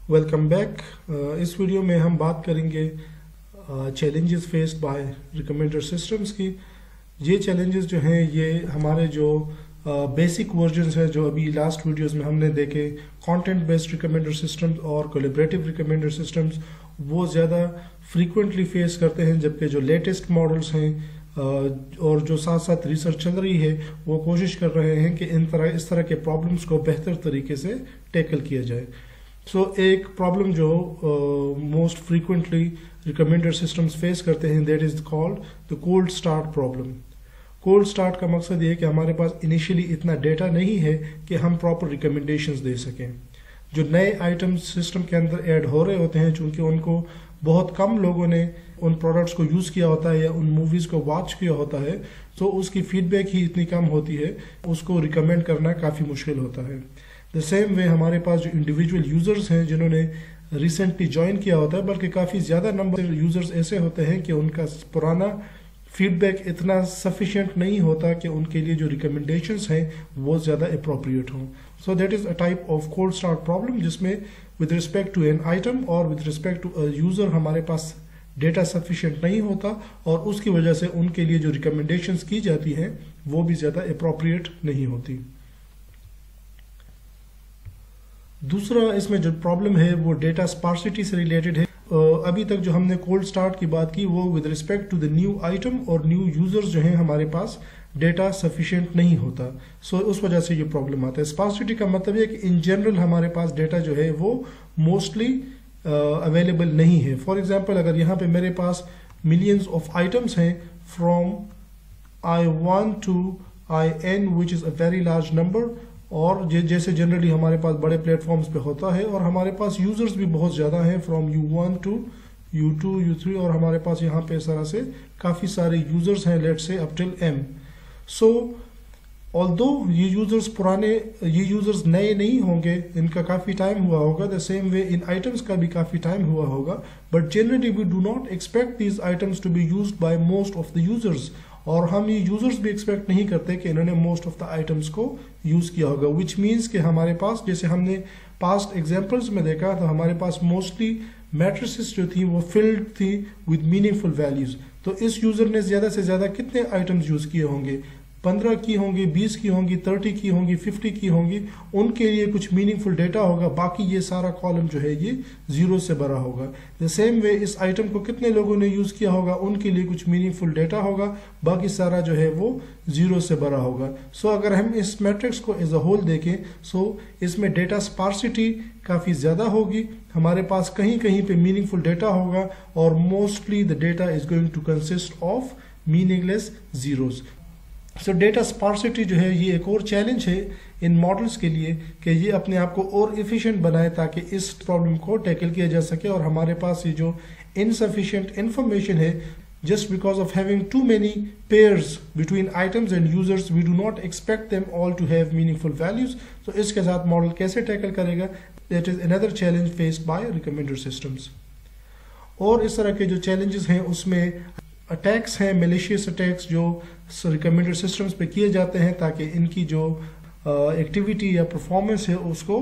Welcome back. इस video में हम बात करेंगे challenges faced by recommender systems की। ये चैलेंजेस जो हैं ये हमारे जो बेसिक वर्जन्स हैं जो अभी लास्ट वीडियोस में हमने देखे, कंटेंट बेस्ड रिकमेंडर सिस्टम्स और कोलैबोरेटिव रिकमेंडर सिस्टम्स, वो ज़्यादा फ्रीक्वेंटली फेस करते हैं, जबकि जो लेटेस्ट मॉडल्स हैं और जो साथ साथ रिसर्च चल रही है वो कोशिश कर रहे हैं कि इस तरह के प्रॉब्लम्स को बेहतर तरीके से टैकल किया जाए। एक प्रॉब्लम जो most frequently recommender systems face करते हैं, that is called the cold start problem. Cold start का मकसद ये है कि हमारे पास इनिशियली इतना डेटा नहीं है कि हम प्रॉपर रिकमेंडेशंस दे सकें। जो नए आइटम्स सिस्टम के अंदर ऐड हो रहे होते हैं, चूंकि उनको बहुत कम लोगों ने उन प्रोडक्ट्स को यूज़ किया होता है या उन मूवीज़ को वॉच किया होता है, तो उसकी फीडबैक ही इतनी कम होती है, उसको रिकमेंड करना काफ़ी मुश्किल होता है। द सेम वे हमारे पास जो इंडिविजुअल यूज़र्स हैं जिन्होंने रिसेंटली ज्वाइन किया होता है, बल्कि काफ़ी ज़्यादा नंबर यूज़र्स ऐसे होते हैं कि उनका पुराना फीडबैक इतना सफिशिएंट नहीं होता कि उनके लिए जो रिकमेंडेशंस हैं वो ज़्यादा अप्रोप्रिएट हों। So that is a type of cold start problem, जिसमें with respect to an item और with respect to a user हमारे पास डेटा सफिशिएंट नहीं होता, और उसकी वजह से उनके लिए जो रिकमेंडेशंस की जाती हैं वो भी ज़्यादा अप्रोप्रिएट नहीं होती। दूसरा इसमें जो प्रॉब्लम है वो डेटा स्पार्सिटी से रिलेटेड है। अभी तक जो हमने कोल्ड स्टार्ट की बात की वो with respect to the new item और न्यू यूजर्स जो हैं हमारे पास डेटा सफिशिएंट नहीं होता। उस वजह से ये प्रॉब्लम आता है। स्पार्सिटी का मतलब है कि इन जनरल हमारे पास डेटा जो है वो मोस्टली अवेलेबल नहीं है। फॉर एग्जाम्पल, अगर यहाँ पे मेरे पास मिलियंस ऑफ आइटम्स हैं from I1 to IN which is a very large number, और जैसे जनरली हमारे पास बड़े प्लेटफॉर्म्स पे होता है, और हमारे पास यूजर्स भी बहुत ज़्यादा हैं from U1 to U2 U3, और हमारे पास यहाँ पे इस तरह से काफ़ी सारे यूजर्स हैं, let's say up till M। So although ये यूजर्स नए नहीं होंगे, इनका काफ़ी टाइम हुआ होगा, द सेम वे इन आइटम्स का भी काफ़ी टाइम हुआ होगा, but generally we do not expect these items to be used by most of the users, और हम ये यूजर्स भी एक्सपेक्ट नहीं करते कि इन्होंने मोस्ट ऑफ द आइटम्स को यूज किया होगा, विच मीन्स कि हमारे पास, जैसे हमने पास्ट एग्जांपल्स में देखा, तो हमारे पास मोस्टली मैट्रिसेस जो थी वो फिल्ड थी विद मीनिंगफुल वैल्यूज। तो इस यूजर ने ज्यादा से ज्यादा कितने आइटम्स यूज किए होंगे? 15 की होंगी, 20 की होंगी, 30 की होंगी, 50 की होंगी, उनके लिए कुछ मीनिंगफुल डेटा होगा, बाकी ये सारा कॉलम जो है ये जीरो से भरा होगा। द सेम वे इस आइटम को कितने लोगों ने यूज किया होगा, उनके लिए कुछ मीनिंगफुल डेटा होगा, बाकी सारा जो है वो जीरो से भरा होगा। अगर हम इस मैट्रिक्स को एज अ होल देखें, इसमें डेटा स्पार्सिटी काफी ज्यादा होगी, हमारे पास कहीं कहीं पे मीनिंगफुल डेटा होगा, और mostly the data is going to consist of meaningless zeros. Data sparsity जो है ये एक और चैलेंज है इन मॉडल्स के लिए कि ये अपने आप को और एफिशिएंट बनाए ताकि इस प्रॉब्लम को टैकल किया जा सके, और हमारे पास ये जो इनसफिशिएंट इंफॉर्मेशन है, just because of having too many pairs between items and users, we do not expect them all to have meaningful values. इसके साथ मॉडल कैसे टैकल करेगा, that is another challenge faced by recommender systems। और इस तरह के जो challenges हैं उसमें अटैक्स हैं, malicious अटैक्स जो रिकमेंडर सिस्टम्स पे किए जाते हैं ताकि इनकी जो एक्टिविटी या परफॉर्मेंस है उसको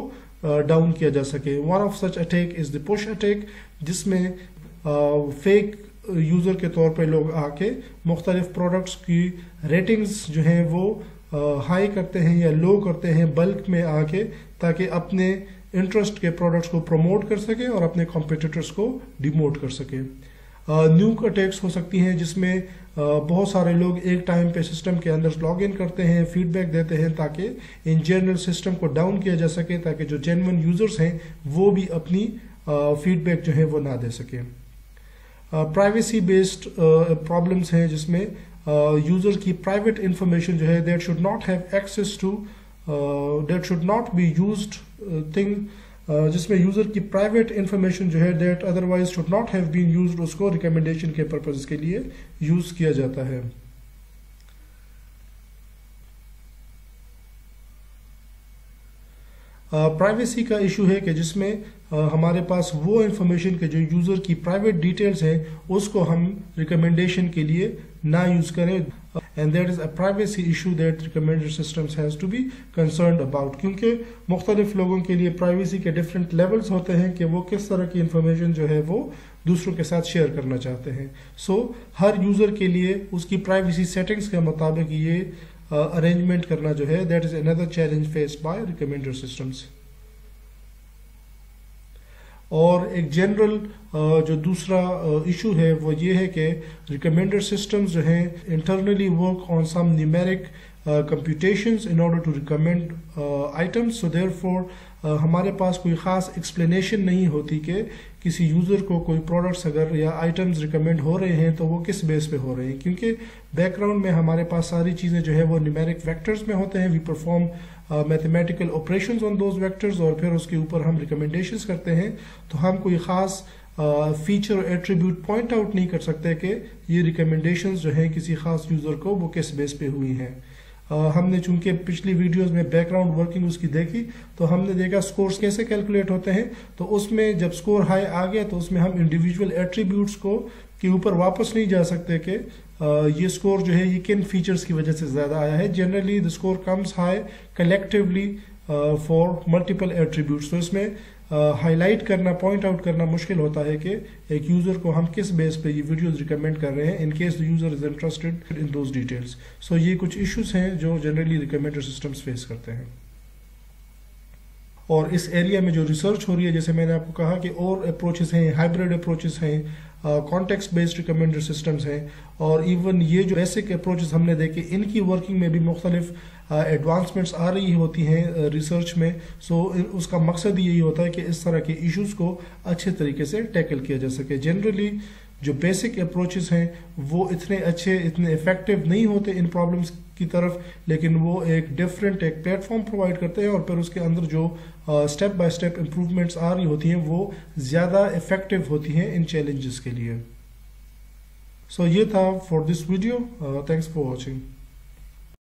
डाउन किया जा सके। One of such attack is the push attack, जिसमें फेक यूजर के तौर पे लोग आके मुख्तलिफ प्रोडक्ट्स की रेटिंग्स जो हैं वो हाई करते हैं या लो करते हैं बल्क में आके, ताकि अपने इंटरेस्ट के प्रोडक्ट्स को प्रमोट कर सके और अपने कॉम्पिटिटर्स को डिमोट कर सके। न्यूक अटैक्स हो सकती हैं जिसमें बहुत सारे लोग एक टाइम पे सिस्टम के अंदर लॉग इन करते हैं, फीडबैक देते हैं ताकि इन जनरल सिस्टम को डाउन किया जा सके, ताकि जो जेन्युइन यूजर्स हैं वो भी अपनी फीडबैक जो है वो ना दे सके। प्राइवेसी बेस्ड प्रॉब्लम्स हैं जिसमें यूजर की प्राइवेट इंफॉर्मेशन जो है that should not have access to, that should not be used thing, जिसमें यूजर की प्राइवेट इंफॉर्मेशन जो है that otherwise should not have been used, उसको रिकमेंडेशन के पर्पज के लिए यूज किया जाता है। प्राइवेसी का इशू है कि जिसमें हमारे पास वो इंफॉर्मेशन के जो यूजर की प्राइवेट डिटेल्स हैं उसको हम रिकमेंडेशन के लिए ना यूज करें। and that is a privacy issue that recommender systems has to be concerned about, क्योंकि मुख्तलिफ लोगों के लिए प्राइवेसी के डिफरेंट लेवल्स होते हैं कि वो किस तरह की इंफॉर्मेशन जो है वो दूसरों के साथ शेयर करना चाहते हैं. सो हर यूज़र के लिए उसकी प्राइवेसी सेटिंग्स के मुताबिक ये अरेंजमेंट करना जो है that is another challenge faced by recommender systems. और एक जनरल जो दूसरा इशू है वो ये है कि रिकमेंडर सिस्टम्स जो हैं internally work on some numeric computations in order to recommend items, so therefore हमारे पास कोई ख़ास एक्सप्लेनेशन नहीं होती कि किसी यूज़र को कोई प्रोडक्ट्स अगर या आइटम्स रिकमेंड हो रहे हैं तो वो किस बेस पे हो रहे हैं, क्योंकि बैकग्राउंड में हमारे पास सारी चीज़ें जो है वो न्यूमेरिक वेक्टर्स में होते हैं. We perform mathematical operations on those vectors और फिर उसके ऊपर हम रिकमेंडेशंस करते हैं. तो हम कोई ख़ास फीचर और एट्रीब्यूट पॉइंट आउट नहीं कर सकते कि ये रिकमेंडेशंस जो हैं किसी ख़ास यूज़र को वो किस बेस पे हुई हैं. हमने चूंकि पिछली वीडियोस में बैकग्राउंड वर्किंग उसकी देखी तो हमने देखा स्कोर्स कैसे कैलकुलेट होते हैं. तो उसमें जब स्कोर हाई आ गया तो उसमें हम इंडिविजुअल एट्रीब्यूट्स को के ऊपर वापस नहीं जा सकते कि ये स्कोर जो है ये किन फीचर्स की वजह से ज़्यादा आया है. Generally the score comes high collectively for multiple attributes. तो इसमें हाईलाइट करना, पॉइंट आउट करना मुश्किल होता है कि एक यूज़र को हम किस बेस पे ये वीडियोस रिकमेंड कर रहे हैं in case the user is interested in those details. So ये कुछ इश्यूज हैं जो जनरली रिकमेंडर सिस्टम्स फेस करते हैं. और इस एरिया में जो रिसर्च हो रही है, जैसे मैंने आपको कहा कि और अप्रोचेस हैं, हाइब्रिड अप्रोचेस हैं, कॉन्टेक्स्ट बेस्ड रिकमेंडर सिस्टम्स हैं, और इवन ये जो बेसिक अप्रोचेस हमने देखे इनकी वर्किंग में भी मुख्तलिफ एडवांसमेंट्स आ रही होती हैं रिसर्च में. सो उसका मकसद यही होता है कि इस तरह के इश्यूज को अच्छे तरीके से टैकल किया जा सके. जनरली जो बेसिक अप्रोचेस हैं वो इतने अच्छे, इतने इफेक्टिव नहीं होते इन प्रॉब्लम्स की तरफ, लेकिन वो एक डिफरेंट एक प्लेटफॉर्म प्रोवाइड करते हैं और फिर उसके अंदर जो स्टेप बाय स्टेप इम्प्रूवमेंट्स आ रही होती हैं वो ज़्यादा इफेक्टिव होती हैं इन चैलेंजेस के लिए. सो ये था for this video. Thanks for watching.